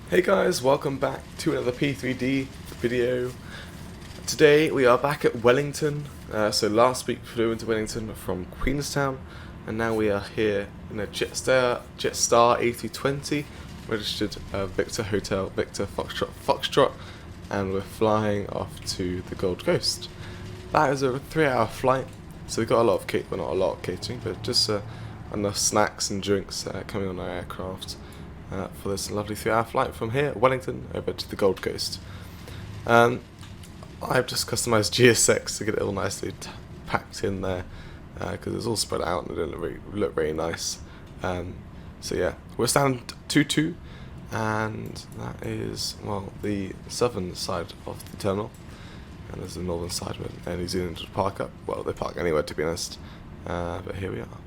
Hey guys, welcome back to another P3D video. Today we are back at Wellington. So last week we flew into Wellington from Queenstown, and now we are here in a Jetstar A320 registered Victor Hotel Victor Foxtrot, and we're flying off to the Gold Coast. That is a 3-hour flight, so we got a lot of catering, well, not a lot of catering, but just enough snacks and drinks coming on our aircraft. For this lovely 3-hour flight from here, Wellington, over to the Gold Coast. I've just customised GSX to get it all nicely packed in there, because it's all spread out and it didn't look very nice. So yeah, we're stand 22, and that is, well, the southern side of the terminal, and there's the northern side where New Zealand would park up. Well, they park anywhere, to be honest, but here we are.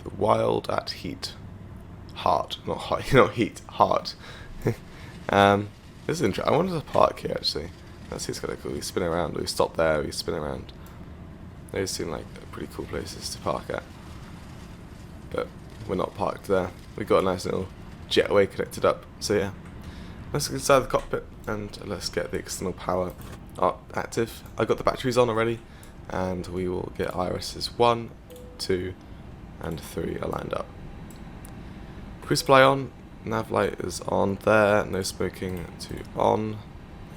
The Wild at Heat. Heart, not hot, not heat, heart. This is interesting. I wanted to park here actually. Let's see, it's kind of cool. We spin around, we stop there, we spin around. Those seem like pretty cool places to park at. But we're not parked there. We've got a nice little jetway connected up. So yeah, let's get inside the cockpit and let's get the external power active. I got the batteries on already, and we will get irises 1, 2, and 3 are lined up. Cruise supply on, nav light is on there, no smoking to on.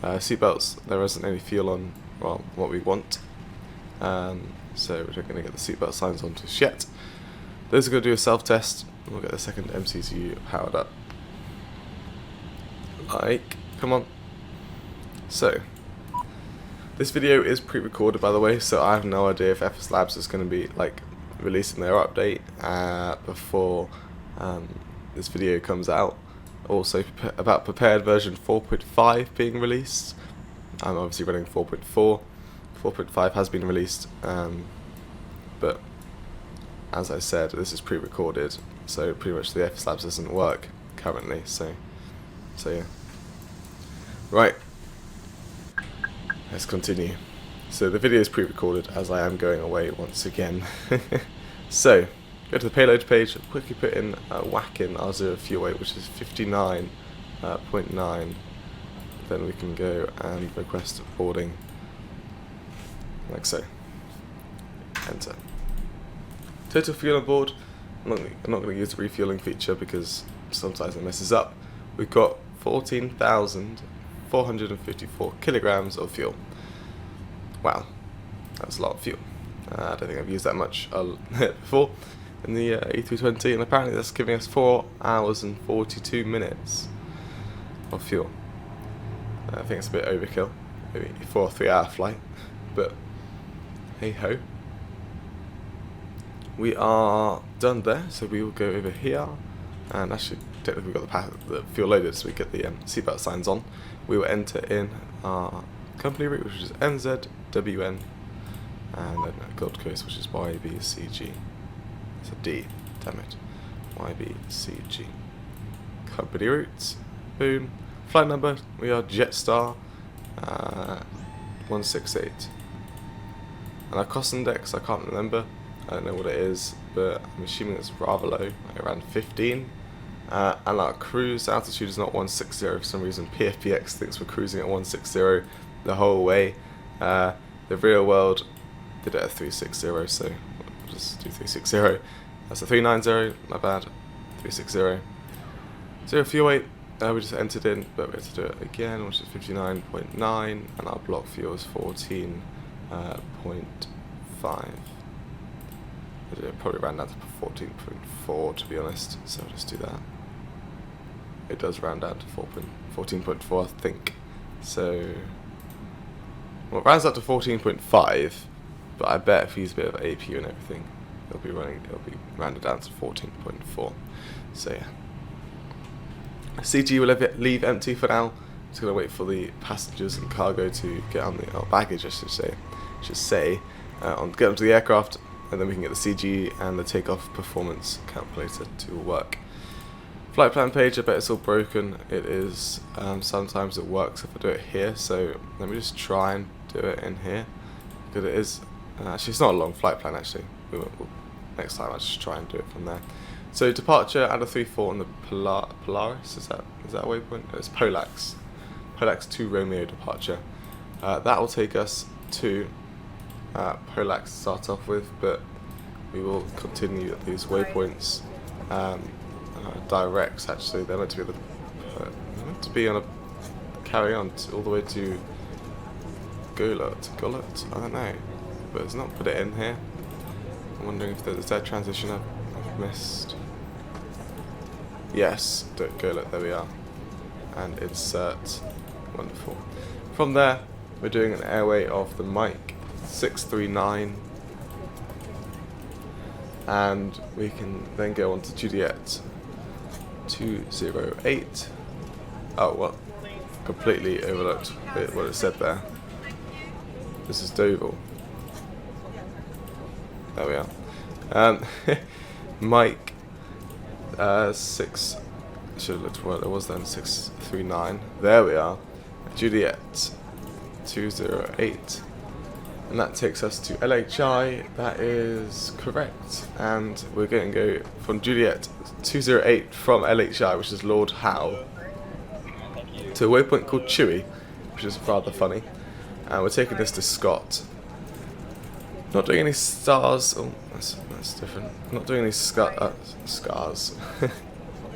Seatbelts, there isn't any fuel on, well, what we want. So we're not going to get the seatbelt signs on just yet. Those are going to do a self-test, and we'll get the second MCCU powered up. Come on. So, this video is pre-recorded, by the way, so I have no idea if FSLabs is going to be like releasing their update before this video comes out. Also about prepared version 4.5 being released. I'm obviously running 4.4. 4.5 has been released, but as I said, this is pre-recorded, so pretty much the FSLabs doesn't work currently. So yeah. Right. Let's continue. So the video is pre-recorded as I am going away once again. So. Go to the payload page, quickly put in whack in our 0 fuel weight, which is 59.9. Then we can go and request boarding, like so. Enter. Total fuel on board. I'm not going to use the refueling feature because sometimes it messes up. We've got 14,454 kilograms of fuel. Wow, that's a lot of fuel. I don't think I've used that much before in the A320, and apparently that's giving us 4 hours and 42 minutes of fuel. I think it's a bit overkill, maybe for a 3-hour flight, but hey ho. We are done there, so we will go over here, and actually technically we've got the fuel loaded, so we get the seatbelt signs on. We will enter in our company route, which is NZWN, and then Gold Coast, which is YBCG. It's a D, damn it. YBCG. Company routes, boom. Flight number, we are Jetstar 168. And our cost index, I can't remember. I don't know what it is, but I'm assuming it's rather low, like around 15. And our cruise altitude is not 160 for some reason. PFPX thinks we're cruising at 160 the whole way. The real world did it at 360, so we'll just do 360. That's a 390, my bad. 360. 0 fuel weight, we just entered in, but we have to do it again, which is 59.9, and our block fuel is 14.5. It'll probably round down to 14.4 to be honest, so I'll just do that. It does round down to 14.4, I think. So, well, it rounds up to 14.5, but I bet if we use a bit of APU and everything, it'll be rounded down to 14.4. So yeah. CG will leave empty for now. Just gonna wait for the passengers and cargo to get on the baggage, I should say, get onto the aircraft, and then we can get the CG and the takeoff performance calculator to work. Flight plan page, I bet it's all broken. It is. Sometimes it works if I do it here, so let me just try and do it in here, because it is. Actually, it's not a long flight plan. Actually, we'll next time I'll just try and do it from there. So departure A320 on the Polaris, is that a waypoint? No, it's Polax. Polax 2 Romeo departure. That will take us to Polax to start off with, but we will continue at these waypoints. Directs actually, they're meant to be on a carry on all the way to Gullet, I don't know, but it's not put it in here. I'm wondering if there's that transition I've missed. Yes, Gullet, there we are. And insert, wonderful. From there, we're doing an airway of the Mike 639, and we can then go on to Juliet 208. Oh, well, completely overlooked what it said there. This is Doval. There we are. Mike 6. Should have looked what it was then. 639. There we are. Juliet 208. And that takes us to LHI. That is correct. And we're going to go from Juliet 208 from LHI, which is Lord Howe, to a waypoint called Chewy, which is rather funny. And we're taking this to Scott. Not doing any stars. Oh, that's different. Not doing any scars.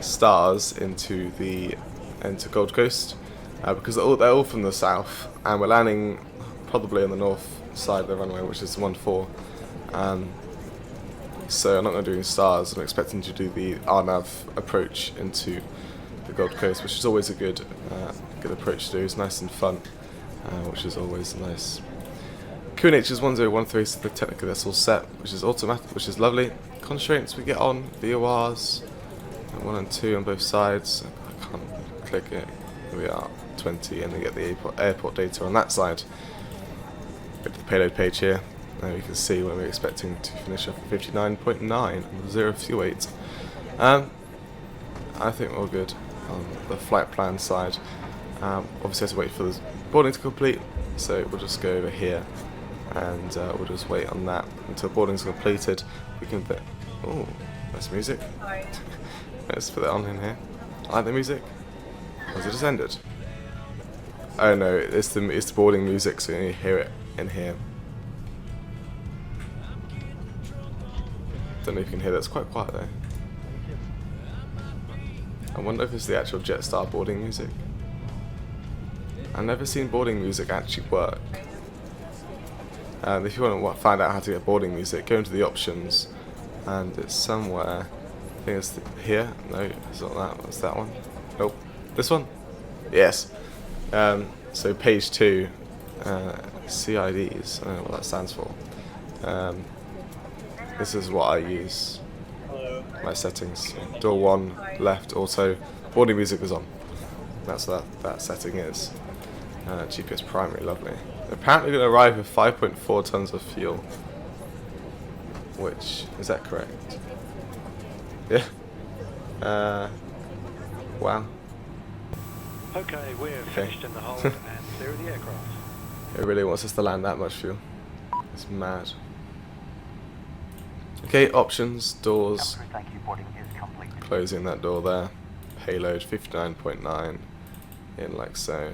Stars into Gold Coast, because they're all from the south, and we're landing probably on the north side of the runway, which is 14. So I'm not going to do any stars. I'm expecting to do the RNAV approach into the Gold Coast, which is always a good approach to do. It's nice and fun, which is always nice. QNH is 1013, so technically that's all set, which is automatic, which is lovely. Constraints we get on, VORs, 1 and 2 on both sides. I can't click it. Here we are, 20, and we get the airport data on that side. Go to the payload page here. Now you can see when we're expecting to finish off at 59.9 on 0 fuel weight. I think we're all good on the flight plan side. Obviously, I have to wait for the boarding to complete, so we'll just go over here and we'll just wait on that until boarding's completed. We can put. Oh, that's music. Let's put that on in here. I like the music. Has it just ended? Oh no, it's the boarding music, so you hear it in here. Don't know if you can hear that. It's quite quiet though. I wonder if it's the actual Jetstar boarding music. I've never seen boarding music actually work. If you want to find out how to get boarding music, go into the options, and it's somewhere. I think it's here. No, it's not that. What's that one? Nope. This one? Yes. So page 2, CIDs. I don't know what that stands for. This is what I use. My settings. Door 1, left, auto. Boarding music is on. That's what that setting is. GPS primary, lovely. Apparently going to arrive with 5.4 tons of fuel. Which, is that correct? Yeah. Wow. Okay, we're finished in the hold and clear of the aircraft. It really wants us to land that much fuel. It's mad. Okay, options, doors. Closing that door there. Payload 59.9 in like so.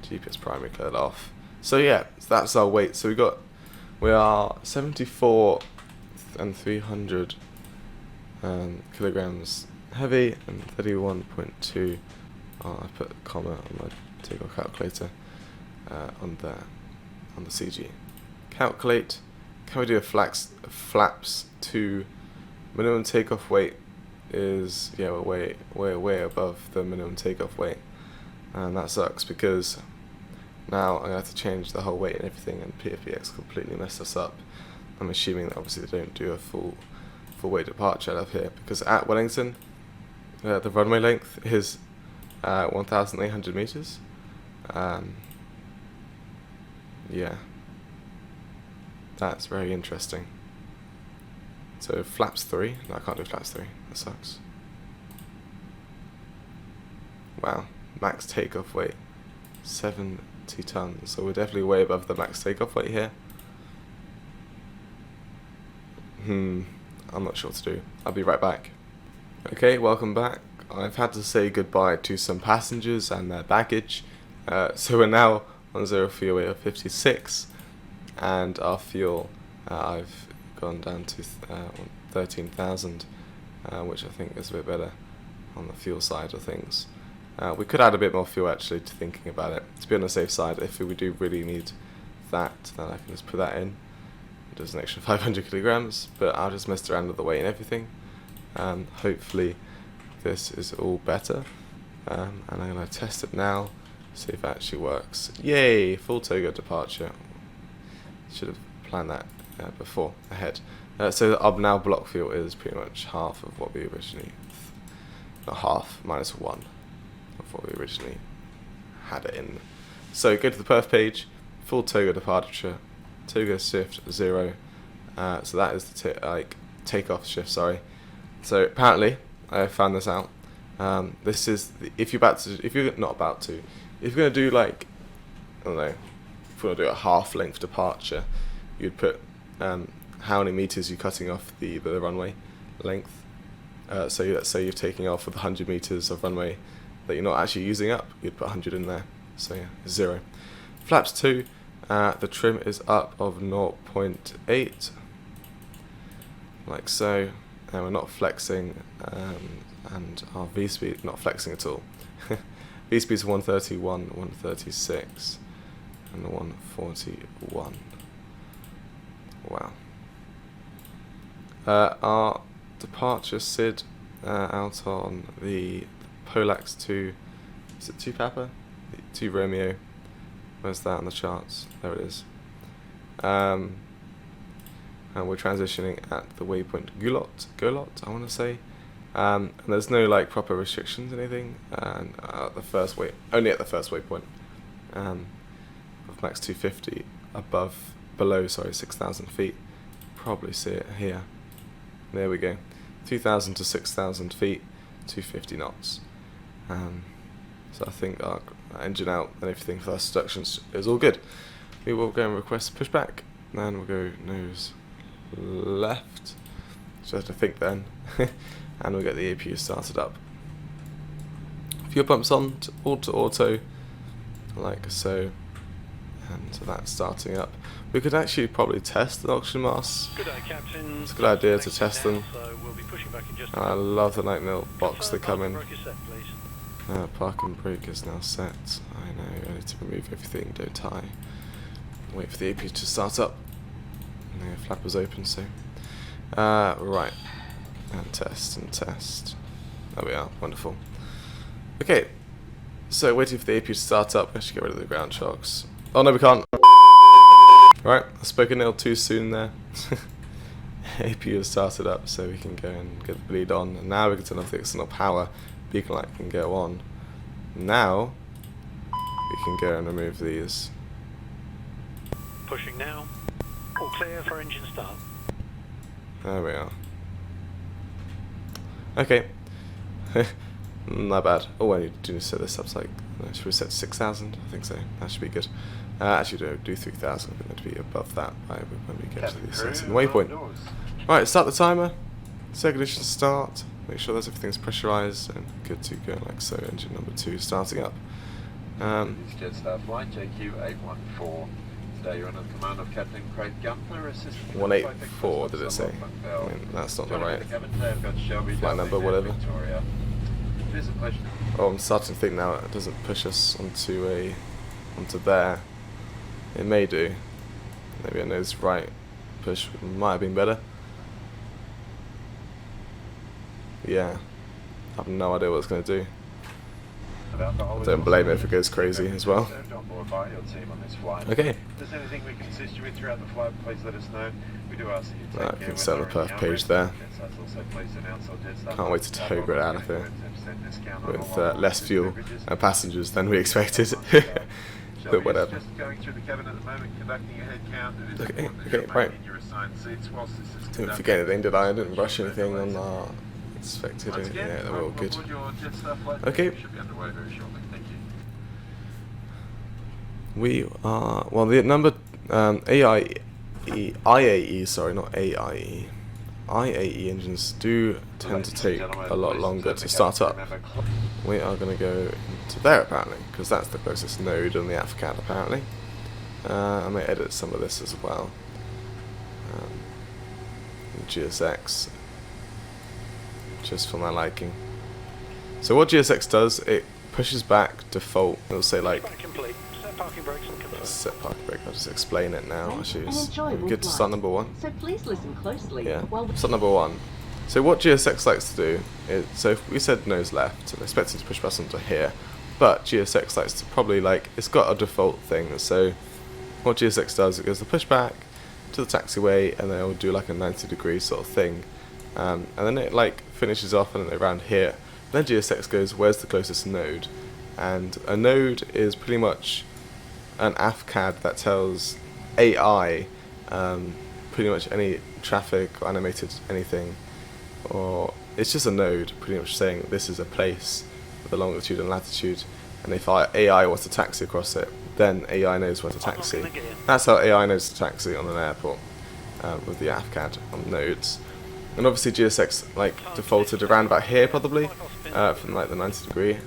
GPS primary cleared off. So yeah, that's our weight. So we are 74 and 300 kilograms heavy and 31.2. Oh, I put a comma on my takeoff calculator on the CG. Calculate. Can we do a flaps to minimum takeoff weight is we're way above the minimum takeoff weight, and that sucks because now I'm gonna have to change the whole weight and everything, and PFBX completely messed us up. I'm assuming that obviously they don't do a full weight departure out of here, because at Wellington the runway length is 1,800 meters. Yeah, that's very interesting. So flaps 3. No, I can't do flaps 3. That sucks. Wow, max takeoff weight 70 tons. So we're definitely way above the max takeoff weight here. I'm not sure what to do. I'll be right back. Okay, welcome back. I've had to say goodbye to some passengers and their baggage. So we're now on 0 fuel weight of 56, and our fuel, I've gone down to 13,000, which I think is a bit better on the fuel side of things. We could add a bit more fuel actually, to thinking about it, to be on the safe side. If we do really need that, then I can just put that in. It does an extra 500 kilograms, but I'll just mess around with the weight and everything. Hopefully this is all better, and I'm going to test it now, see if it actually works. Yay! Full toga departure. Should have planned that before, ahead. So our now block fuel is pretty much half of what we originally, not half, -1 of what we originally had it in. So go to the perf page, full toga departure, toga shift 0. So that is the takeoff shift. Sorry. So apparently, I found this out. This is if you're not about to, if you're gonna do like, I don't know, if you want to do a half length departure, you'd put how many meters you're cutting off the runway length. So let's say you're taking off with 100 meters of runway that you're not actually using up, you'd put 100 in there. So yeah, 0. Flaps 2, the trim is up of 0.8, like so, and we're not flexing, and our V-speed not flexing at all. V-speed is 131, 136, and 141. Wow. Our departure SID out on the Polax 2, is it 2 Papa? 2 Romeo. Where's that on the charts? There it is. And we're transitioning at the waypoint Golot, I want to say. And there's no like proper restrictions or anything. And only at the first waypoint of max 250 below 6,000 feet. Probably see it here. There we go. 2,000 to 6,000 feet, 250 knots. So I think our engine out and everything for our seductions is all good. We will go and request pushback, and we'll go nose left. Just have to think then, and we'll get the APU started up. Fuel pumps on to auto, like so, and so that's starting up. We could actually probably test the oxygen masks. Good day, Captain. It's a good idea to test them. So we'll be pushing back in just I love the night milk box they come in. Park is set, please. Park and brake is now set. I know, I need to remove everything, don't I? Wait for the APU to start up. And the flap is open, so. Right. And test. There we are, wonderful. Okay, so waiting for the APU to start up. We should get rid of the ground shocks. Oh no, we can't. Right, I spoke a nil too soon there. APU has started up, so we can go and get the bleed on. And now we can turn off the external power. Beacon light can go on. Now we can go and remove these. Pushing now. All clear for engine start. There we are. Okay. Not bad. Oh, I need to set this up to should we set 6,000? I think so. That should be good. Actually, do 3,000. We're going to be above that when we get to the certain waypoint. Right, start the timer. Segregation start. Make sure that everything's pressurized and good to go, like so. Engine number 2 starting up. Jetstar flight JQ814. Today you're under the command of Captain Craig Gunther, assistant 184, did it say? I mean, that's not the right flight number, whatever. Oh, I'm starting to think now it doesn't push us onto there. It may do. Maybe a nose right push might have been better. Yeah, I have no idea what it's going to do. Don't blame it if it goes crazy as well. Okay. If there's anything we can assist you with throughout the flight, please let us know. We do ask that you take I care can set the perf page there. Can't wait to tow grid out of here with less fuel and passengers than we expected. But whatever. Okay, right. Didn't forget anything, did I? I didn't rush anything on our expected anything. Yeah, they were all good. Okay. We are, well, the number IAE, sorry, not AIE. I-80 engines do tend to take a lot longer to start up. We are going to go to there apparently, because that's the closest node on the AFCAD apparently. I may edit some of this as well. GSX, just for my liking. So what GSX does, it pushes back default. It'll say like Set parking brakes and confirm. set parking brake. I'll just explain it now. Actually, it's enjoyable good to start number one. So please listen closely. Yeah. Start number one. So what GSX likes to do is, so if we said nose left, and expecting to push past onto here, but GSX likes to probably like, it's got a default thing. So what GSX does, it goes to push back to the taxiway, and then it'll do like a 90-degree sort of thing, and then it like finishes off and around here. Then GSX goes, where's the closest node? And a node is pretty much an AFCAD that tells AI pretty much any traffic or animated anything, or it's just a node pretty much saying this is a place with a longitude and latitude, and if AI wants to taxi across it, then AI knows where to taxi. That's how AI knows to taxi on an airport, with the AFCAD on nodes. And obviously GSX like defaulted around about here probably, from like the 90-degree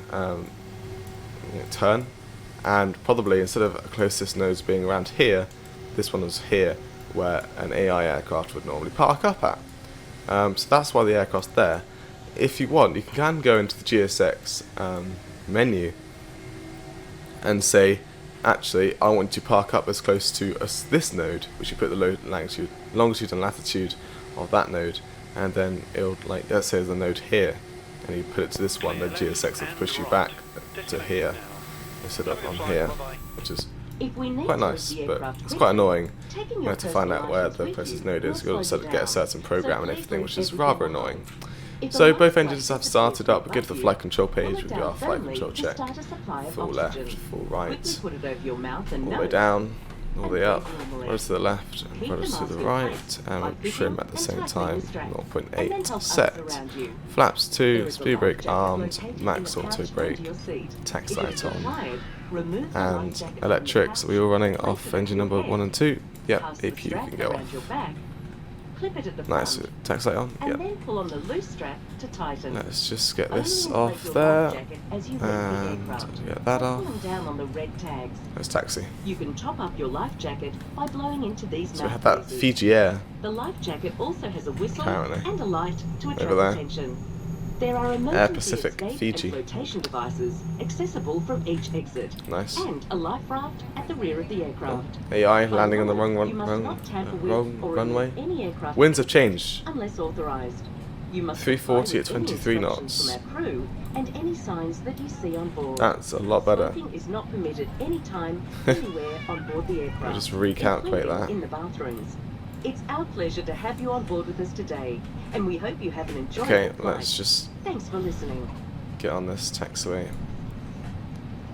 turn, and probably instead of closest nodes being around here, this one was here where an AI aircraft would normally park up at. So that's why the aircraft's there. If you want, you can go into the GSX menu and say, actually, I want you to park up as close to this node, which you put the longitude and latitude of that node, and then it'll, like, let's say there's a node here, and you put it to this one, then GSX will push you back to here instead of on here, which is quite nice, but it's quite annoying. You have to find out where the closest node is. You've got to get a certain program and everything, which is rather annoying. So both engines have started up. We go to the flight control page, we do our flight control check. Full left, full right, all the way down, all the way up, rudder to the left, and rudder to the right, and we trim at the same time, 0.8 set. Flaps 2, speed brake armed, max auto brake, tax light on, and electrics. Are we all running off engine number 1 and 2? Yep, APU can go off. Nice, tax light on, yep. Let's just get this off there, and get that off. Let's taxi. You can top up your life jacket by blowing into these. So we have that Fiji Air. The life jacket also has a whistle Apparently. and a light to attract Over there. attention. There are Air Pacific, Fiji. flotation devices accessible from each exit. Nice. And a life raft at the rear of the aircraft. AI landing on the wrong runway. Winds have changed. Unless authorized. You must 340 at comply with any 23 instructions knots. from our crew and any signs that you see on board. That's a lot better. Smoking is not permitted anytime, anywhere on board the aircraft. I'll just recalculate including that. in the bathrooms. It's our pleasure to have you on board with us today, and we hope you have an enjoyable Okay, flight. let's just Thanks for listening. get on this taxiway.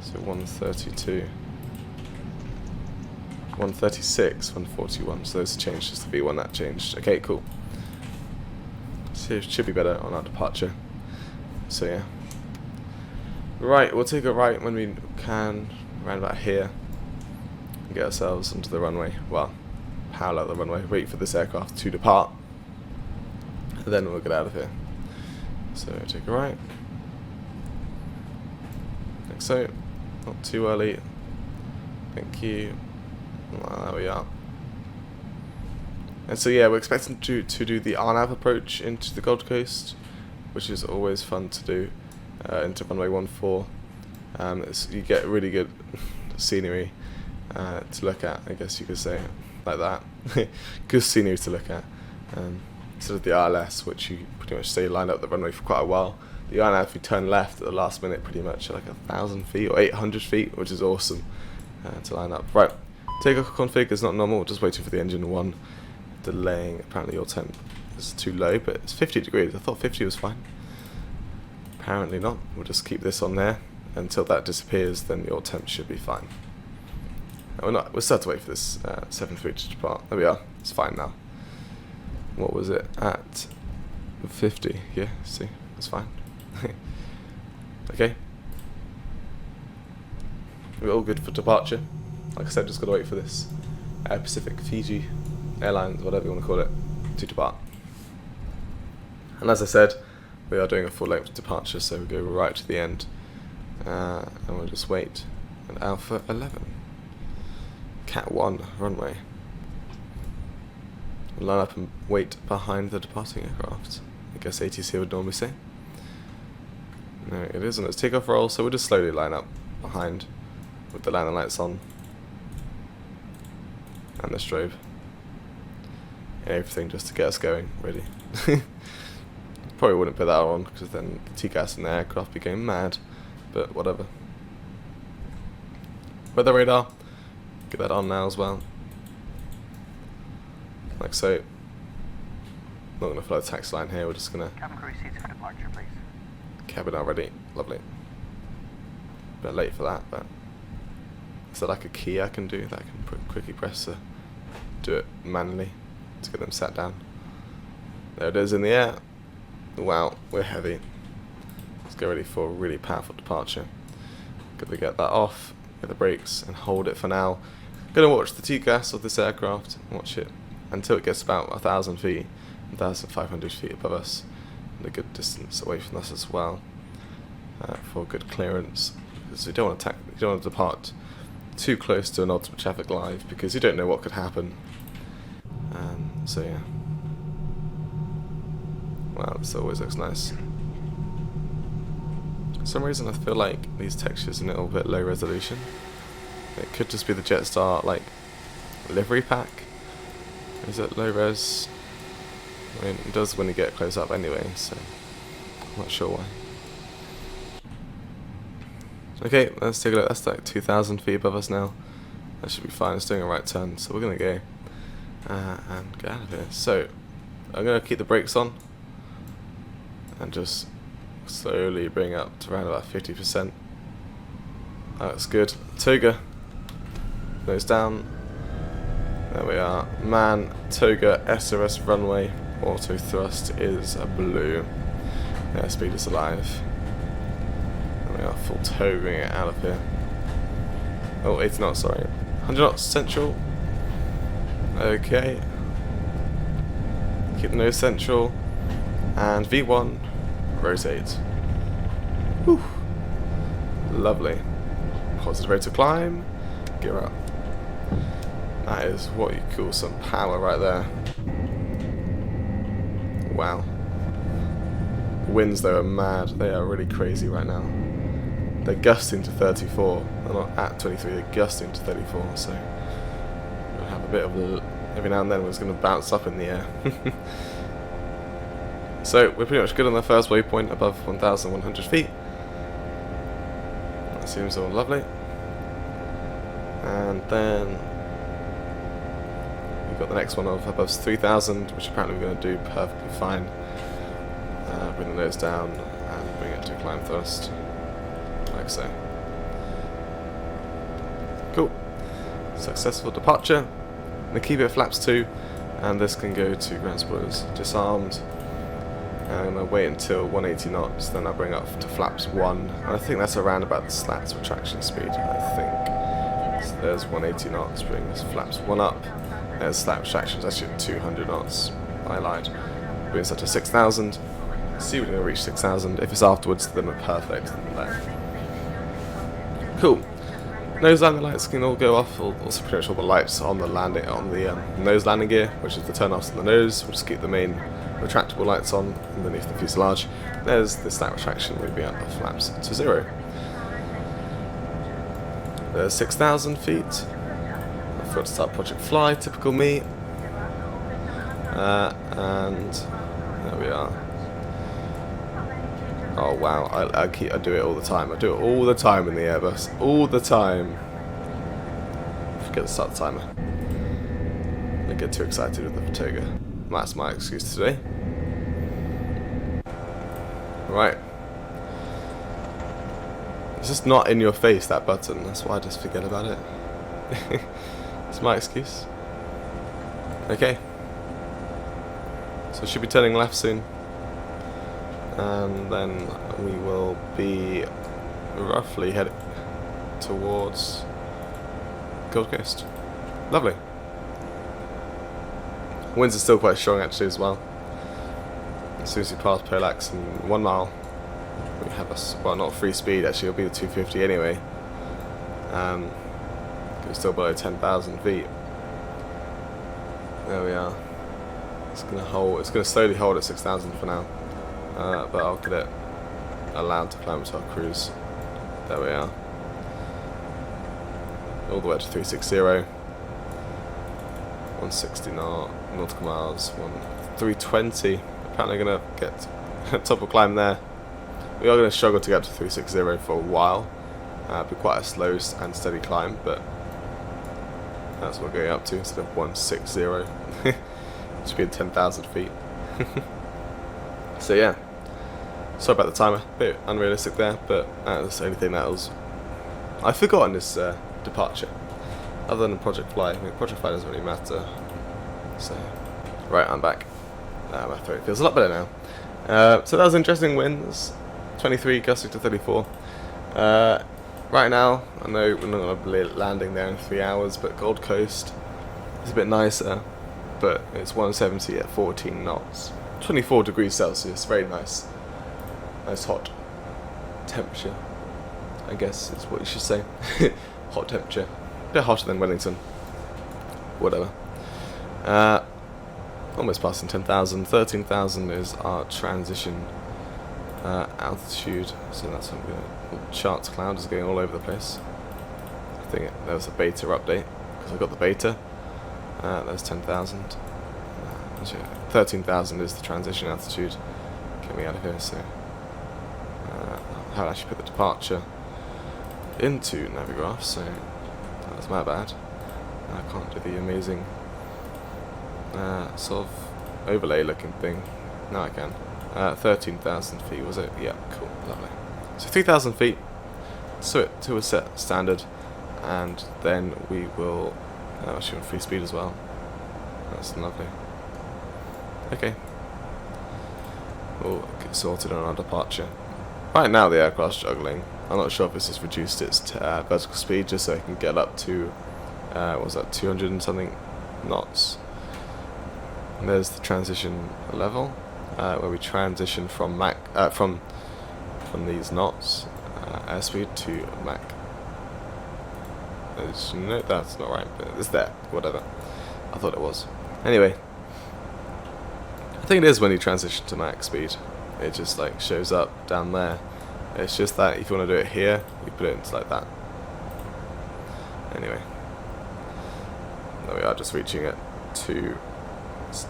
So 132. 136, 141. So those changed, just the V1 that changed. Okay, cool. So it should be better on our departure. So yeah. Right, we'll take a right when we can, around about here, and get ourselves onto the runway. Well, parallel the runway, wait for this aircraft to depart, and then we'll get out of here. So take a right, like so, not too early, thank you. There we are. And so yeah, we're expecting to do the RNAV approach into the Gold Coast, which is always fun to do, into runway 14. You get really good scenery to look at, I guess you could say, like that. Good scenery to look at. Instead of the RLS, which you pretty much stay lined up the runway for quite a while. The RNAV, if you turn left at the last minute, pretty much like 1,000 feet or 800 feet, which is awesome to line up. Right, takeoff config is not normal, just waiting for the engine 1. Delaying, apparently your temp is too low, but it's 50 degrees. I thought 50 was fine. Apparently not. We'll just keep this on there until that disappears, then your temp should be fine. We'll still have to wait for this 7.3 to depart. There we are. It's fine now. What was it? At 50. Yeah, see? That's fine. Okay. We're all good for departure. Like I said, just got to wait for this Pacific, Fiji Airlines, whatever you want to call it, to depart. And as I said, we are doing a full length departure, so we go right to the end. And we'll just wait at Alpha 11. Cat 1 runway. We'll line up and wait behind the departing aircraft. I guess ATC would normally say. No, it is on its takeoff roll, so we'll just slowly line up behind with the landing lights on. And the strobe. And everything just to get us going, really. Probably wouldn't put that on, because then the TCAS and the aircraft be going mad. But whatever. Weather radar. Get that on now as well. Like so. Not going to follow the taxi line here, we're just going to... Cabin crew seats for departure, please. Cabin already. Lovely. Bit late for that, but... Is there like a key I can do that I can quickly press to do it manually to get them sat down? There it is in the air. Wow, we're heavy. Let's get ready for a really powerful departure. Gonna get that off, get the brakes, and hold it for now. Gonna watch the TCAS of this aircraft, watch it until it gets about 1,000 feet, 1,500 feet above us, and a good distance away from us as well, for good clearance. Because you don't want to depart too close to an ultimate traffic live, because you don't know what could happen. So yeah. Wow, this always looks nice. For some reason I feel like these textures are a little bit low resolution. It could just be the Jetstar like livery pack. Is it low res? I mean, it does when you get close up anyway, so I'm not sure why. Okay, let's take a look. That's like 2,000 feet above us now. That should be fine. It's doing a right turn, so we're gonna go and get out of here. So I'm gonna keep the brakes on and just slowly bring up to around about 50%. That's good. Toga, nose down. There we are. Man, Toga, SRS runway. Auto thrust is a blue. Airspeed is alive. There we are, full toga it out of here. Oh, 80 knots, sorry. 100 knots central. Okay. Keep the nose central. And V1, rotate. Whew. Lovely. Positive rate of climb. Gear up. That is what you call some power right there. Wow. Winds though are mad. They are really crazy right now. They're gusting to 34. They're not at 23, they're gusting to 34, so we'll have a bit of a... Every now and then it's going to bounce up in the air. So we're pretty much good on the first waypoint above 1,100 feet. That seems all lovely. And then we've got the next one of above 3,000, which apparently we're going to do perfectly fine. Bring the nose down and bring it to climb thrust, like so. Cool. Successful departure. I'm going to keep it at flaps 2, and this can go to ground spoilers disarmed. I'm going to wait until 180 knots, then I'll bring up to flaps 1. And I think that's around about the slats retraction speed, I think. So there's 180 knots, bring this flaps 1 up. There's slat retraction, it's actually 200 knots. I lied. Brings that to 6,000. See we're going to reach 6,000. If it's afterwards, then we're perfect. Cool. Nose landing lights can all go off. Also pretty much all the lights on the landing, on the nose landing gear, which is the turn-offs on the nose. We'll just keep the main retractable lights on underneath the fuselage. There's the slat retraction moving up the flaps to 0. There's 6,000 feet. I forgot to start Project Fly, typical me. And there we are. Oh wow, I do it all the time. I do it all the time in the Airbus. All the time. Forget to start the timer. I get too excited with the Toga. That's my excuse today. Right. It's just not in your face, that button. That's why I just forget about it. It's my excuse. Okay. So we should be turning left soon. And then we will be roughly heading towards Gold Coast. Lovely. Winds are still quite strong actually as well. as soon as you pass parallax in 1 mile, we have well, not free speed, actually it'll be the 250 anyway. It's still below 10,000 feet. There we are. It's gonna slowly hold at 6,000 for now, but I'll get it allowed to climb to our cruise. There we are. All the way to 360. 160 nautical miles. 320. Apparently gonna get a top of climb there. We are gonna struggle to get to 360 for a while. Be quite a slow and steady climb, but that's what we're going up to instead of 160. Should be at 10,000 feet. So yeah, sorry about the timer, a bit unrealistic there, but that's the only thing that was I've forgotten this departure. Other than Project Fly, I mean, Project Fly doesn't really matter. So, right, I'm back. My throat feels a lot better now. So that was interesting winds, 23 gusting to 34. Right now, I know we're not going to be landing there in 3 hours, but Gold Coast is a bit nicer. But it's 170 at 14 knots. 24 degrees Celsius, very nice. Nice hot temperature, I guess is what you should say. Hot temperature. A bit hotter than Wellington. Whatever. Almost passing 10,000. 13,000 is our transition altitude. So that's what I'm going to... Charts cloud is going all over the place. I think there was a beta update, because I got the beta. There's 10,000. 13,000 is the transition altitude. Get me out of here, so... I'll actually put the departure into Navigraph, so that was my bad. I can't do the amazing sort of overlay looking thing. Now I can. 13,000 feet was it? Yeah, cool, lovely. So 3,000 feet, so to a set standard, and then we will actually on free speed as well. That's lovely. Okay, we'll get sorted on our departure. Right now the aircraft's juggling. I'm not sure if it's just reduced its vertical speed just so it can get up to what was that, 200 and something knots. And there's the transition level where we transition from from these knots airspeed to Mach. No, that's not right, but it's there. Whatever. I thought it was. Anyway, I think it is when you transition to Mach speed. It just like shows up down there. It's just that if you want to do it here, you put it into like that. Anyway, there we are, just reaching it to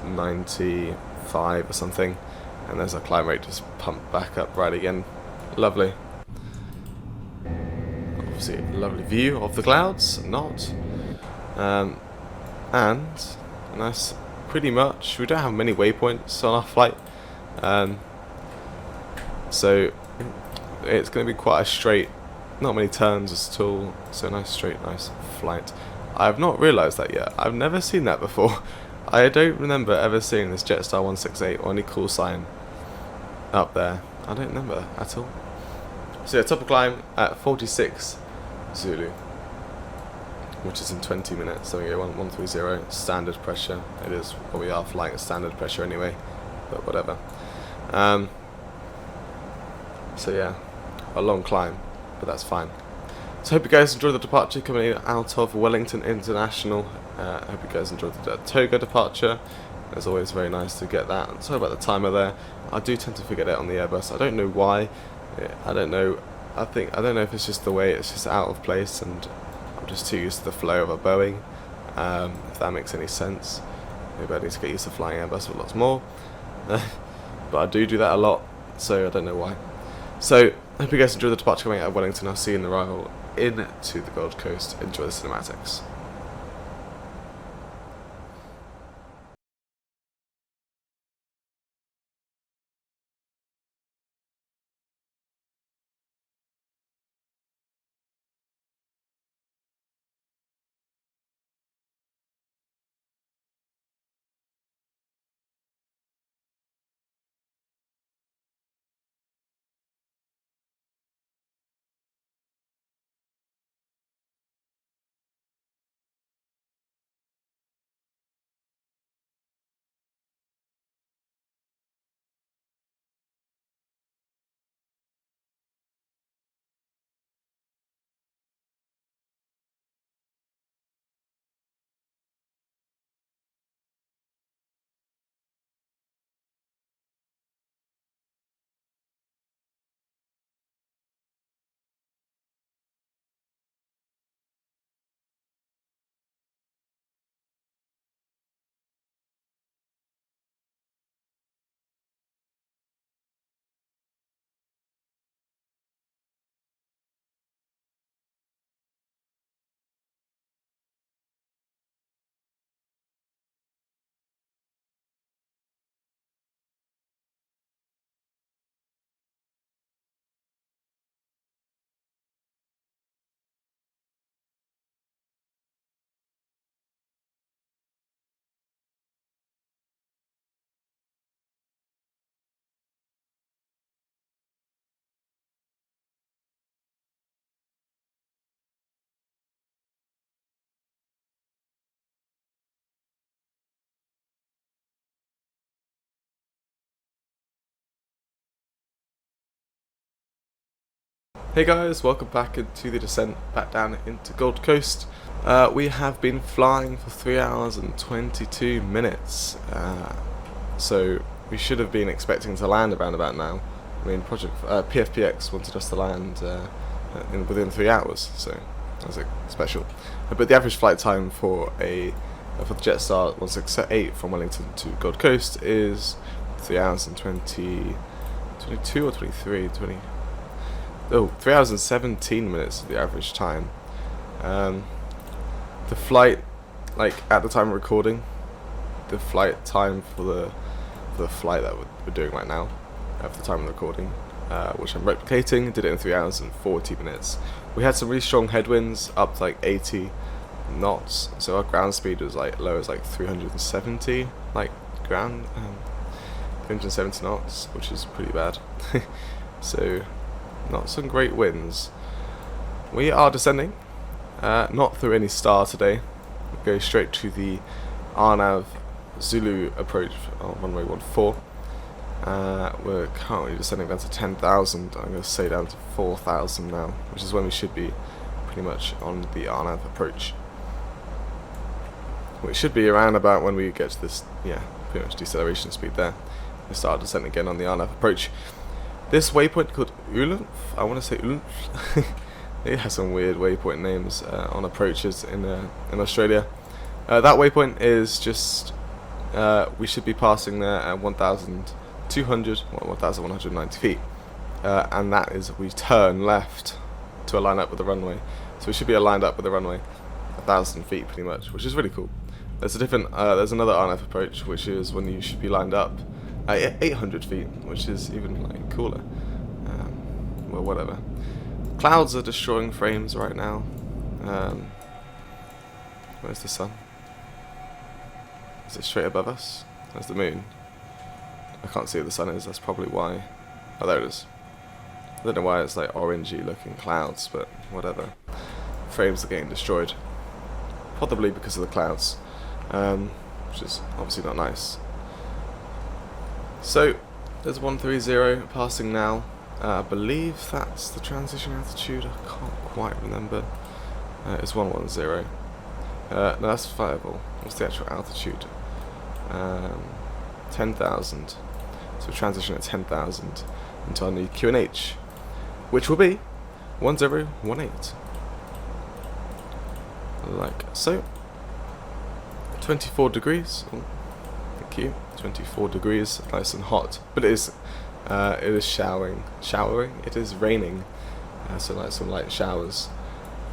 95 or something, and there's our climb rate just pumped back up right again. Lovely. Obviously, a lovely view of the clouds, not. And a nice, pretty much, we don't have many waypoints on our flight. So it's going to be quite a straight, not many turns at all, so nice straight, nice flight. I have not realised that yet. I've never seen that before. I don't remember ever seeing this Jetstar 168 or any call sign up there. I don't remember at all. So yeah, top of climb at 46 Zulu, which is in 20 minutes. So we go 130 standard pressure. It is what we are flying at standard pressure anyway, but whatever. So yeah, a long climb, but that's fine. So hope you guys enjoyed the departure coming in out of Wellington International. Hope you guys enjoyed the Toga departure. It's always very nice to get that. Sorry about the timer there. I do tend to forget it on the Airbus. I don't know why. I don't know. I don't know if it's just the way it's just out of place, and I'm just too used to the flow of a Boeing. If that makes any sense. Maybe I need to get used to flying Airbus a lot more. But I do that a lot, so I don't know why. So, I hope you guys enjoyed the departure coming out of Wellington. I'll see you in the arrival into the Gold Coast. Enjoy the cinematics. Hey guys, welcome back into the descent back down into Gold Coast. We have been flying for 3 hours and 22 minutes, so we should have been expecting to land around about now. I mean, PFPX wanted us to land within 3 hours, so that's special. But the average flight time for the Jetstar 168 from Wellington to Gold Coast is 3 hours and 22 or 23, 20. Oh, 3 hours and 17 minutes is the average time. The flight, like at the time of recording, the flight time for the flight that we're doing right now, at the time of recording, which I'm replicating, did it in 3 hours and 40 minutes. We had some really strong headwinds, up to like 80 knots, so our ground speed was like low as like 370, like 370 knots, which is pretty bad. So, not some great winds. We are descending, not through any star today. We go straight to the RNAV Zulu approach on runway 14. We're currently descending down to 10,000. I'm going to say down to 4,000 now, which is when we should be pretty much on the RNAV approach. Which should be around about when we get to this, yeah, pretty much deceleration speed there. We start descending again on the RNAV approach. This waypoint called Ulenf, I want to say Ulenf. It has some weird waypoint names on approaches in Australia. That waypoint is just, we should be passing there at 1,200, or 1,190 feet. And that is, we turn left to align up with the runway. So we should be aligned up with the runway 1,000 feet pretty much, which is really cool. There's there's another RNF approach, which is when you should be lined up at 800 feet, which is even like cooler. Well, whatever. Clouds are destroying frames right now. Where's the sun? Is it straight above us? There's the moon. I can't see where the sun is, that's probably why. Oh, there it is. I don't know why it's like orangey looking clouds, but whatever. Frames are getting destroyed. Probably because of the clouds, which is obviously not nice. So, there's 130 passing now. I believe that's the transition altitude, I can't quite remember. It's 110. No, that's viable. What's the actual altitude? 10,000. So transition at 10,000 into our new QNH, which will be 1018. Like so. 24 degrees. Oh, thank you. 24 degrees, nice and hot. But it is showering. It is raining. So like some light showers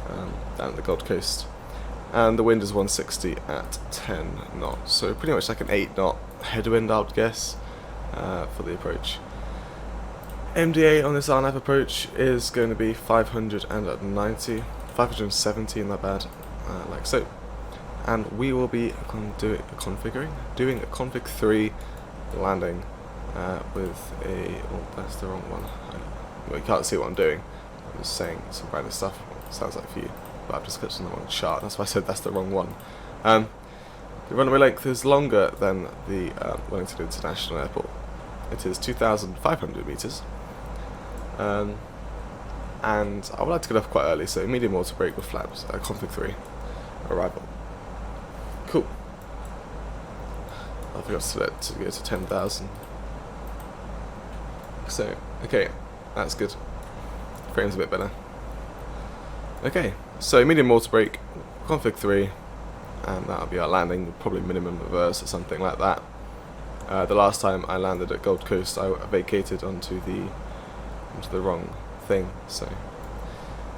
down at the Gold Coast. And the wind is 160 at 10 knots. So pretty much like an 8 knot headwind, I would guess, for the approach. MDA on this RNAV approach is going to be 570, not bad, like so. And we will be doing a config 3 landing with a, oh, that's the wrong one. Well, you can't see what I'm doing. I'm just saying some random stuff. Sounds like for you, but I've just clicked on the wrong chart. That's why I said that's the wrong one. The runway length is longer than the Wellington International Airport. It is 2,500 meters. And I would like to get off quite early, so medium auto brake with flaps. Config 3 arrival. Cool. I forgot to go to 10,000. So, okay, that's good. Frame's a bit better. Okay, so medium auto brake, config 3, and that'll be our landing, probably minimum reverse or something like that. The last time I landed at Gold Coast, I vacated onto the wrong thing, so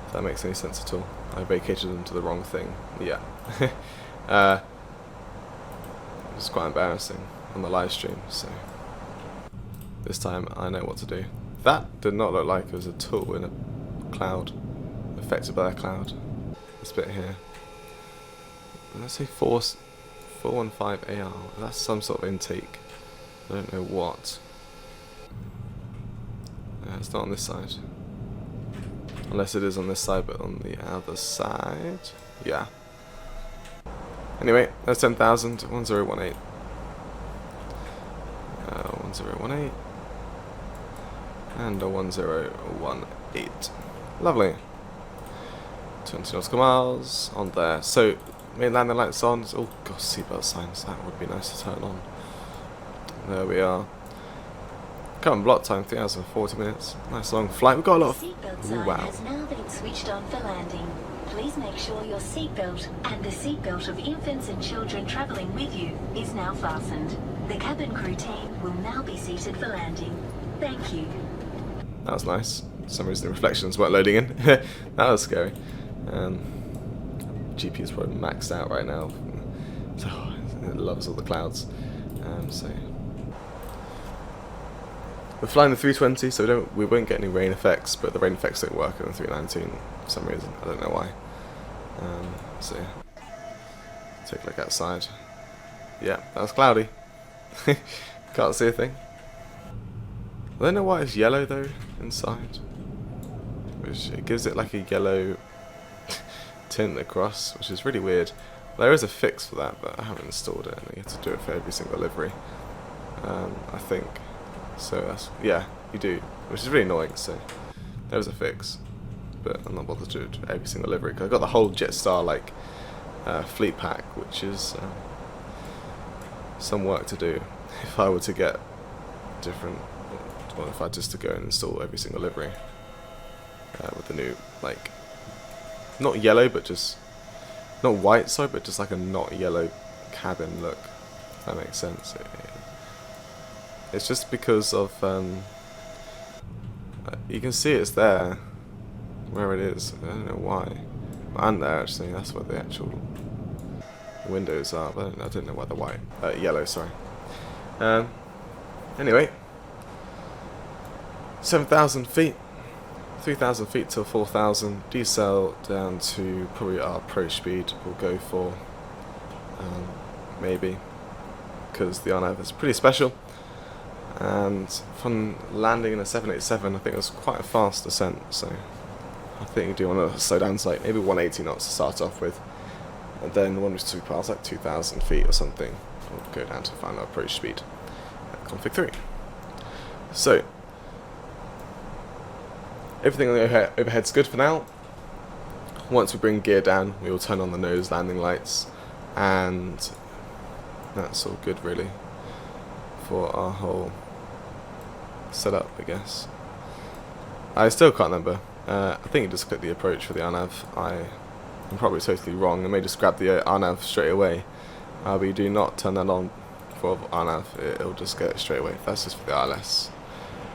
if that makes any sense at all. I vacated into the wrong thing, yeah. It was quite embarrassing on the live stream, so this time I know what to do. That did not look like it was a tool in a cloud, affected by a cloud. This bit here. Let's say 415 AR. That's some sort of intake. I don't know what. It's not on this side. Unless it is on this side, but on the other side. Yeah. Anyway, that's 10,000, 1018. 1018. And a 1018. Lovely. 20 nautical miles on there. So, main landing lights on. Oh gosh, seatbelt signs. That would be nice to turn on. There we are. Current block time 3 hours and 40 minutes. Nice long flight. We've got a lot of. Seatbelt Ooh, sign wow. has now been switched on for landing. Please make sure your seatbelt and the seatbelt of infants and children travelling with you is now fastened. The cabin crew team will now be seated for landing. Thank you. That was nice. For some reason the reflections weren't loading in. That was scary. GPU is probably maxed out right now. So it loves all the clouds. So we're flying the 320, so we won't get any rain effects, but the rain effects don't work on the 319 for some reason. I don't know why. So yeah. Take a look outside. Yeah, that was cloudy. Can't see a thing. I don't know why it's yellow though inside. Which it gives it like a yellow tint across, which is really weird. There is a fix for that, but I haven't installed it, and you have to do it for every single livery. I think. So that's, yeah, you do, which is really annoying. So there's a fix, but I'm not bothered to do it for every single livery because I've got the whole Jetstar like fleet pack, which is some work to do if I were to get different. Well, if I just to go and install every single livery with the new, like, not yellow, but just not white, sorry, but just like a not yellow cabin look. If that makes sense. It's just because of you can see it's there where it is. I don't know why. And there actually, that's where the actual windows are. But I don't know why the white, yellow. Sorry. Anyway, 7,000 feet, 3,000 feet till 4,000. Decel down to probably our approach speed. We'll go for maybe because the RNAV is pretty special. And from landing in a 787, I think it was quite a fast descent, so I think you do want to slow down to like maybe 180 knots to start off with, and then once we pass like 2,000 feet or something, we'll go down to final approach speed at config 3. So everything on the overhead's good for now. Once we bring gear down, we will turn on the nose landing lights, and that's all good really for our whole setup, I guess. I still can't remember. I think you just click the approach for the RNAV. I'm probably totally wrong. I may just grab the RNAV straight away. But you do not turn that on for RNAV. It'll just get it straight away. That's just for the ILS.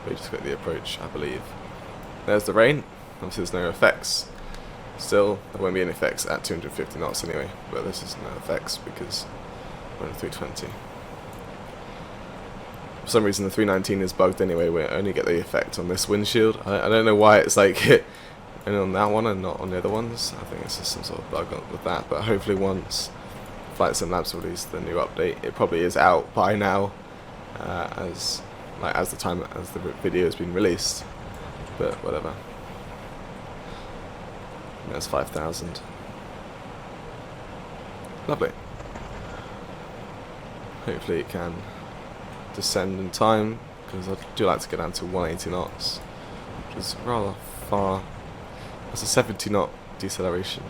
But you just click the approach, I believe. There's the rain. Obviously there's no effects. Still, there won't be any effects at 250 knots anyway. But this is no effects because we're in 320. For some reason the 319 is bugged anyway. We only get the effect on this windshield. I don't know why it's like only on that one and not on the other ones. I think it's just some sort of bug with that. But hopefully once FSLabs release the new update, it probably is out by now, as the video has been released. But whatever. That's 5,000. Lovely. Hopefully it can descend in time, because I do like to get down to 180 knots, which is rather far. That's a 70 knot deceleration.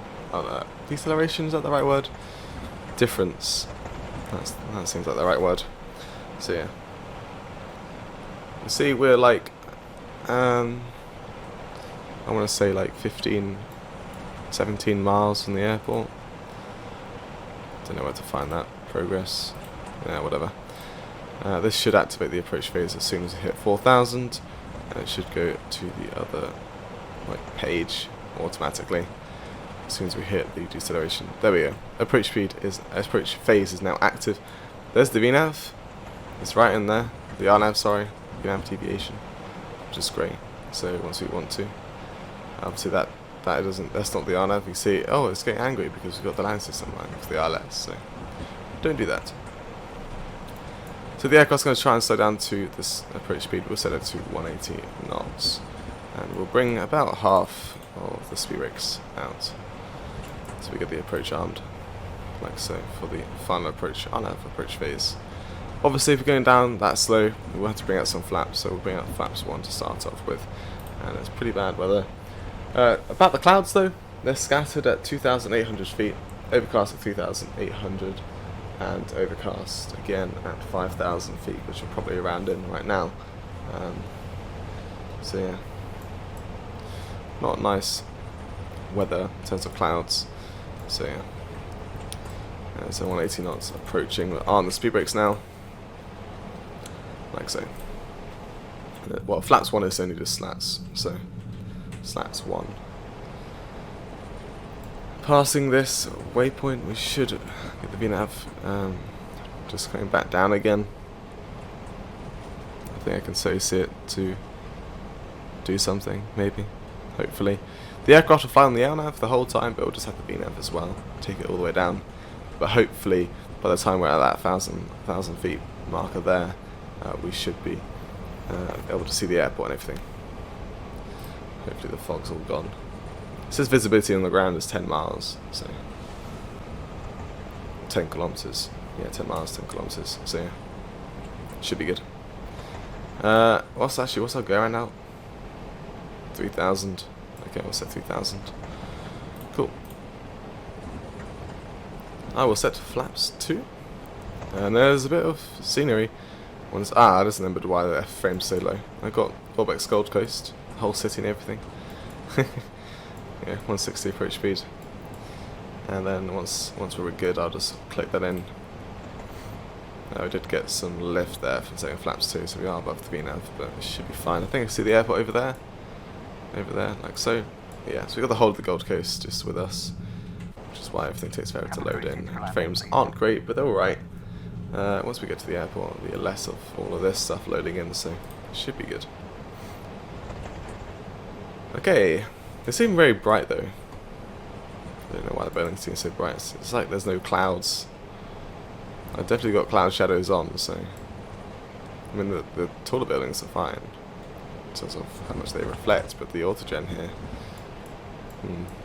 Deceleration, is that the right word? Difference. That seems like the right word. So yeah. You see, we're like, I want to say like 15, 17 miles from the airport. Don't know where to find that. Progress. Yeah, whatever. This should activate the approach phase as soon as it hit 4,000, and it should go to the other page automatically as soon as we hit the deceleration. There we go. Approach phase is now active. There's the VNAV. It's right in there. The RNAV, sorry, VNAV deviation, which is great. So once we want to, obviously that's not the RNAV. You see, oh, it's getting angry because we've got the land system line for the ILS. So don't do that. So the aircraft's going to try and slow down to this approach speed. We'll set it to 180 knots, and we'll bring about half of the speed brakes out, so we get the approach armed, like so, for the final approach approach phase. Obviously, if we're going down that slow, we'll have to bring out some flaps. So we'll bring out flaps 1 to start off with, and it's pretty bad weather. About the clouds though, they're scattered at 2,800 feet, overcast at 3,800, and overcast again at 5,000 feet, which are probably around in right now. So yeah, not nice weather in terms of clouds. So yeah, so 180 knots approaching. We're on the speed brakes now, like so. Well, flaps 1 is only just slats, so slats 1. Passing this waypoint, we should get the VNav just going back down again. I think I can so see it to do something, maybe, hopefully. The aircraft will fly on the LNAV the whole time, but we'll just have the VNav as well, take it all the way down. But hopefully, by the time we're at that 1,000 feet marker there, we should be able to see the airport and everything. Hopefully the fog's all gone. It says visibility on the ground is 10 miles, so 10 kilometers. Yeah, 10 miles, 10 kilometers. So yeah, should be good. What's our go right now? 3,000. Okay, we'll set 3,000. Cool. I will set flaps 2. And there's a bit of scenery. I just remembered why the F-frame's so low. I got Orbx Gold Coast, the whole city and everything. Yeah, 160 approach speed. And then once we were good, I'll just click that in. We did get some lift there from setting flaps 2, so we are above the VNav, but it should be fine. I think I see the airport over there. Over there, like so. Yeah, so we got the whole of the Gold Coast just with us, which is why everything takes forever to load in. Frames aren't great, but they're alright. Once we get to the airport, there'll be less of all of this stuff loading in, so it should be good. Okay, they seem very bright though. I don't know why the buildings seem so bright. It's like there's no clouds. I've definitely got cloud shadows on, so I mean the taller buildings are fine in terms of how much they reflect, but the autogen here,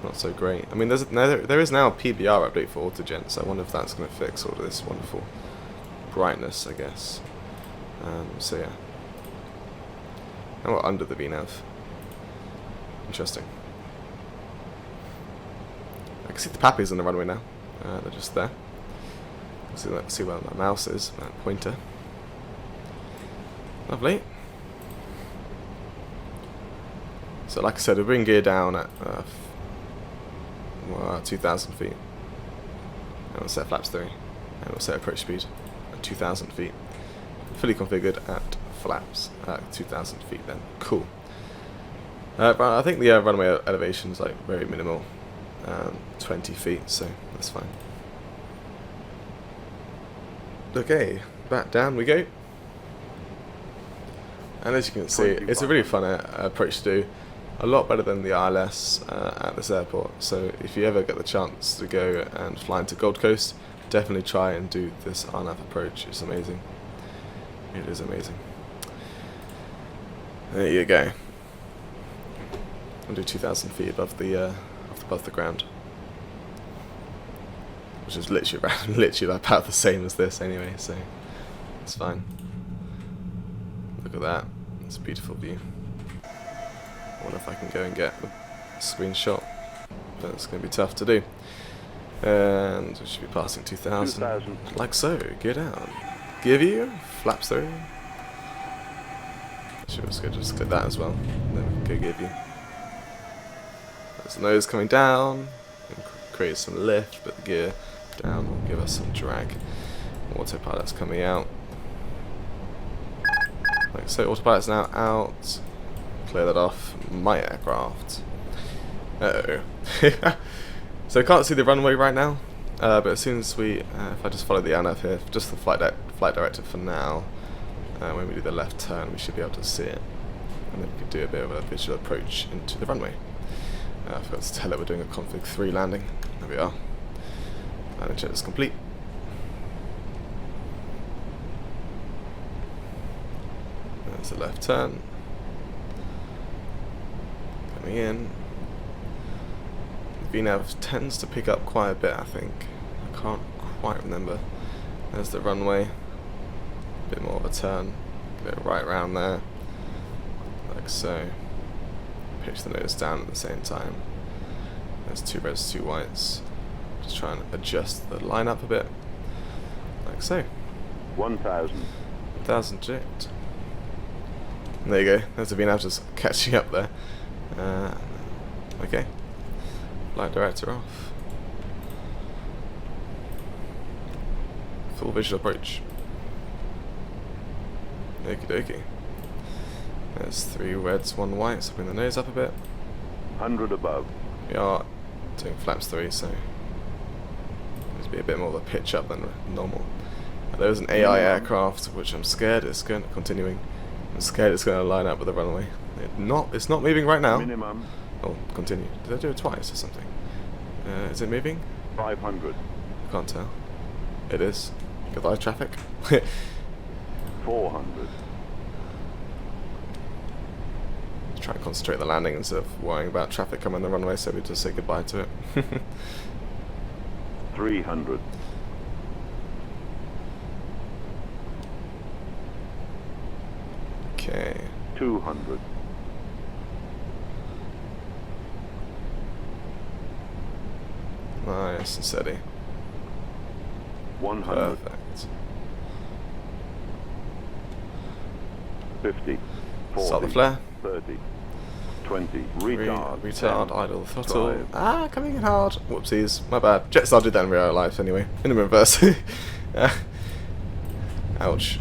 not so great. I mean there is now a PBR update for autogen, so I wonder if that's going to fix all of this wonderful brightness, I guess. So yeah, and we're under the VNav. Interesting. I can see the pappies on the runway now. They're just there. Let's see where my mouse is, that pointer. Lovely. So like I said, we're bringing gear down at 2,000 feet. And we'll set flaps 3. And we'll set approach speed at 2,000 feet. Fully configured at flaps at 2,000 feet then. Cool. But I think the runway elevation is like very minimal. 20 feet, so that's fine. Okay, back down we go. And as you can see, it's a really fun approach to do. A lot better than the ILS at this airport. So if you ever get the chance to go and fly into Gold Coast, definitely try and do this RNAV approach. It's amazing. It is amazing. There you go. I'll do 2,000 feet above the ground, which is literally about the same as this anyway, so it's fine. Look at that, it's a beautiful view. I wonder if I can go and get a screenshot, but it's going to be tough to do. And we should be passing 2,000, like so. Gear down, give you flaps through. Should just click that as well, and then we can go give you. There's the nose coming down, create some lift, but the gear down will give us some drag. Autopilot's coming out. Like so, autopilot's now out. Clear that off. My aircraft. Uh oh. So I can't see the runway right now, but as soon as we, if I just follow the LNAV here, just the flight directive for now, when we do the left turn, we should be able to see it, and then we can do a bit of a visual approach into the runway. I forgot to tell it we're doing a config 3 landing. There we are. Landing check is complete. There's the left turn. Coming in. The VNav tends to pick up quite a bit, I think. I can't quite remember. There's the runway. A bit more of a turn. A bit right around there. Like so. pitch the nose down at the same time. There's 2 reds, 2 whites. Just try and adjust the line up a bit, like so. 1,000. 1,000 jet. And there you go. There's the nav just catching up there. Okay. Flight director off. Full visual approach. Okie dokie. There's 3 reds, 1 white, so bring the nose up a bit. 100 above. We are doing flaps 3, so there's be a bit more of a pitch up than normal. There's an AI aircraft, which I'm scared it's going to continuing. I'm scared it's going to line up with the runway. It's not moving right now. Minimum. Oh, continue. Did I do it twice or something? Is it moving? 500. I can't tell. It is. Goodbye, traffic. 400. Try and concentrate on the landing instead of worrying about traffic coming on the runway, so we just say goodbye to it. 300. Okay. 200. Nice and steady. 100. Perfect. 50. 40. Start the flare. 30. 20. Retard. Retard, 10, idle, throttle. 5. Coming in hard. Whoopsies. My bad. Jetstar did that in real life anyway. In the reverse. Ouch.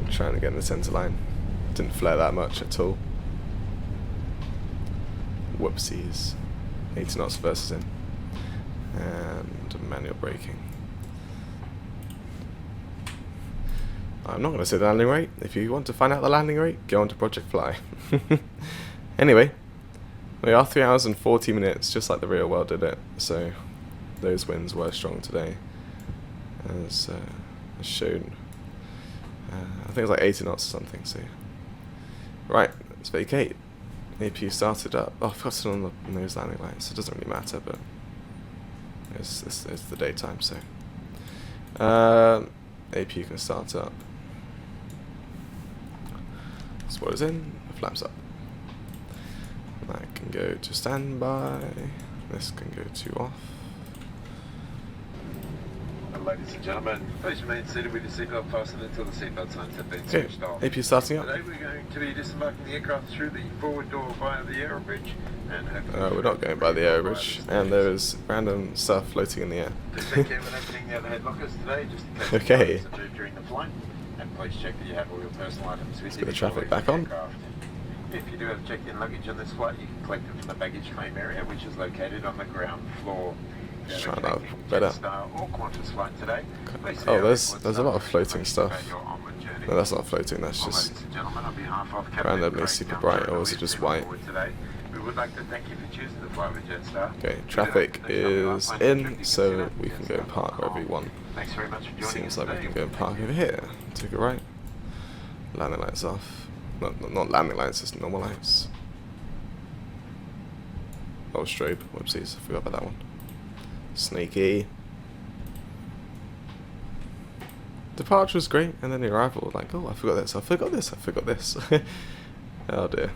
I'm trying to get in the centre line. Didn't flare that much at all. Whoopsies. 80 knots versus in. And manual braking. I'm not going to say the landing rate. If you want to find out the landing rate, go on to Project Fly. Anyway, we are 3 hours and 40 minutes, just like the real world did it. So those winds were strong today, as shown. I think it was like 80 knots or something. So right, let's vacate. APU started up. Oh, I forgot to turn on the nose landing lights. It doesn't really matter, but it's the daytime, so APU can start up. Spoilers in, flaps up. That can go to standby. This can go to off. Ladies and gentlemen, please remain seated with your seatbelt fastened until the seatbelt signs have been switched off. APU starting up. Today we're going to be disembarking the aircraft through the forward door via the aero bridge, and we're not going by the aero bridge, and there is random stuff floating in the air. Please take care when opening the overhead lockers today, just in case Okay. you do during the flight, and please check that you have all your personal items with Let's you. get the traffic before back leaving on. the aircraft. If you do have checked-in luggage on this flight, you can collect it from the baggage claim area, which is located on the ground floor. Just trying to better. Jetstar or Qantas flight today. Oh, there's a lot of floating stuff. No, that's not floating. That's just randomly super bright, or is it just white? We would like to thank you for choosing to fly with Jetstar. Okay, traffic is in, so we can go and park wherever we want. Thanks very much for joining us Seems like we today. can go and park over here. Take a right. Landing lights off. Not landing lights, just normal lights. Oh, strobe. Whoopsies, I forgot about that one. Sneaky. Departure was great, and then the arrival was like, oh, I forgot this, I forgot this, I forgot this. Oh dear.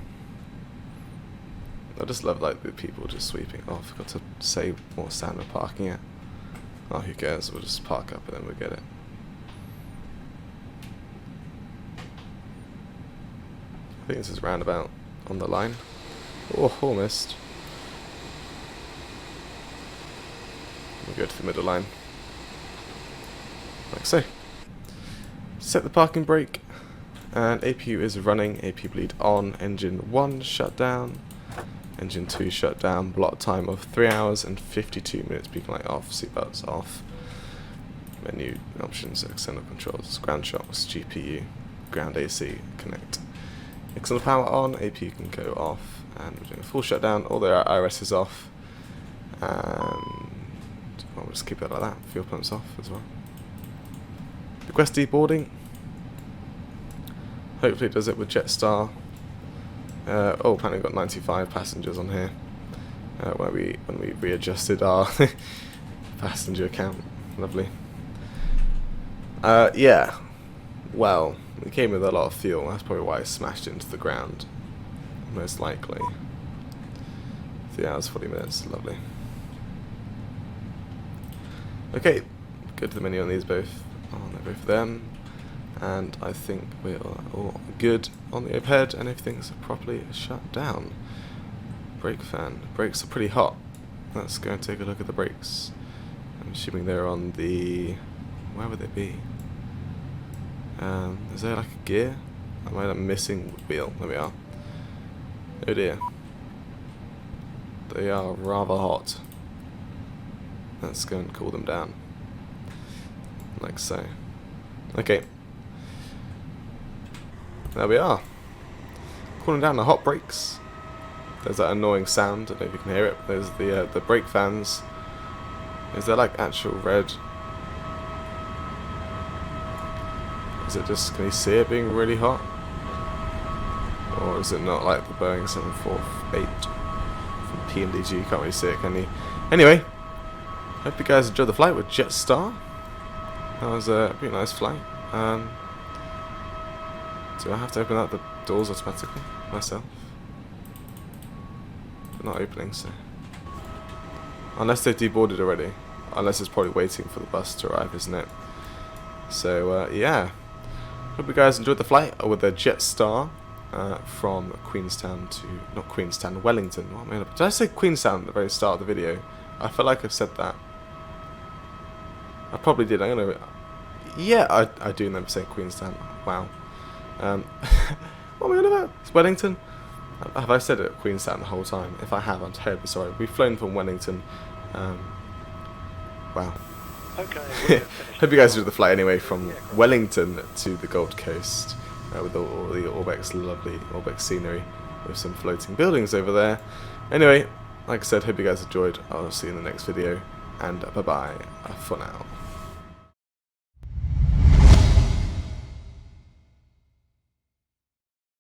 I just love like the people just sweeping. Oh, I forgot to say what stand we're parking at. Oh, who cares? We'll just park up and then we'll get it. I think this is roundabout on the line. Oh, almost. We'll go to the middle line. Like so. Set the parking brake. And APU is running. APU bleed on. Engine 1 shut down. Engine 2 shut down. Block time of 3 hours and 52 minutes. Beacon light off. Seatbelts off. Menu options. External controls. Ground shocks. GPU. Ground AC. Connect. External power on. APU can go off. And we're doing a full shutdown. All the IRS is off. And we'll just keep it like that. Fuel pumps off as well. Request deboarding. Hopefully it does it with Jetstar. Oh, apparently we've got 95 passengers on here. When we readjusted our passenger count. Lovely. Yeah. Well, it came with a lot of fuel. That's probably why it smashed into the ground. most likely. 3 hours 40 minutes, lovely. Okay, go to the menu on these both. On both of them, and I think we are all good on the overhead, and everything's properly shut down. Brake fan. Brakes are pretty hot. Let's go and take a look at the brakes. I'm assuming they're on the... where would they be? Is there like a gear? Am I missing wheel? There we are. Oh dear. They are rather hot. Let's go and cool them down. Like so. Okay. There we are. Cooling down the hot brakes. There's that annoying sound. I don't know if you can hear it. There's the brake fans. Is there like actual red? Is it just, can you see it being really hot? Or is it not like the Boeing 748 from P3D? You can't really see it, can you? Anyway, hope you guys enjoyed the flight with Jetstar. That was a pretty nice flight. Do I have to open up the doors automatically myself? They're not opening, so... unless they've deboarded already. Unless it's probably waiting for the bus to arrive, isn't it? So, yeah. Hope you guys enjoyed the flight with the Jetstar from Queenstown to... not Queenstown, Wellington. What am I... did I say Queenstown at the very start of the video? I feel like I've said that. I probably did. I'm gonna... yeah, I do remember saying Queenstown. Wow. What am I on about? It's Wellington? Have I said it Queenstown the whole time? If I have, I'm terribly sorry. We've flown from Wellington. Wow. Okay. Hope you guys enjoyed the flight anyway from Wellington to the Gold Coast with all the Orbx, lovely Orbx scenery with some floating buildings over there. Anyway, like I said, hope you guys enjoyed. I'll see you in the next video, and bye bye for now.